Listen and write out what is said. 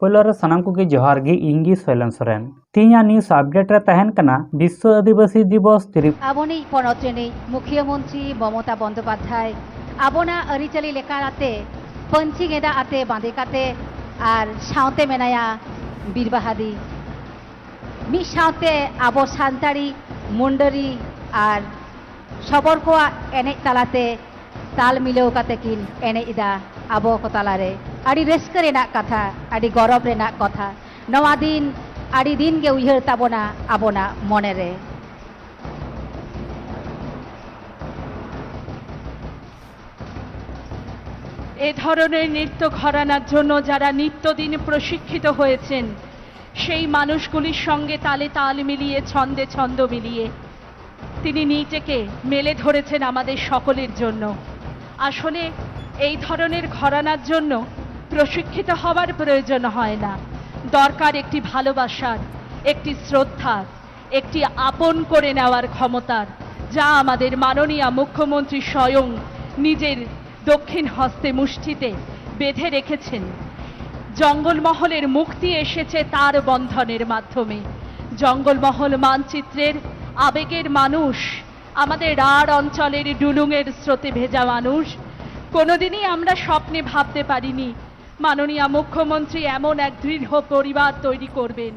पहले सानाम को जोहार गे इंगी सोलन सोरेन तीन न्यूज अपडेट रे तहन कना विश्व आदिवासी दिवस आबोनी पनतरेनी मुख्यमंत्री ममता बंदोपाध्याय आबोना अरिचाली लेकाते पंची गेदा आते बांदेकाते और साउते मेनाया बीरबाहादी मी साउते आबो सान्ताड़ी मुंडरी और सबल को एने तालाते ताल मिलेव काते किन एने इदा आबो को तालारे आड़ी रस्का रेनाक कथा आड़ी गौरव रेनाक कथा नवा दिन आड़ी दिन गे उयहर ताबोना आबोना मनेरे এ ধরনের নৃত্য ঘরানার জন্য যারা নিত্যদিন প্রশিক্ষিত হয়েছেন সেই মানুষগুলির সঙ্গে তালে তাল মিলিয়ে ছন্দে ছন্দ মিলিয়ে তিনি নিজেকে মেলে ধরেছেন আমাদের সকলের জন্য। আসলে এই ধরনের ঘরানার জন্য প্রশিক্ষিত হওয়ার প্রয়োজন হয় না, দরকার একটি ভালোবাসার, একটি শ্রদ্ধার, একটি আপন করে নেওয়ার ক্ষমতার, যা আমাদের মাননীয় মুখ্যমন্ত্রী স্বয়ং নিজের দক্ষিণ হস্তে মুষ্টিতে বেঁধে রেখেছেন। জঙ্গলমহলের মুক্তি এসেছে তার বন্ধনের মাধ্যমে। জঙ্গলমহল মানচিত্রের আবেগের মানুষ, আমাদের রাঢ় অঞ্চলের ডুলুঙের স্রোতে ভেজা মানুষ, কোনোদিনই আমরা স্বপ্নে ভাবতে পারিনি মাননীয় মুখ্যমন্ত্রী এমন এক দৃঢ় পরিবার তৈরি করবেন।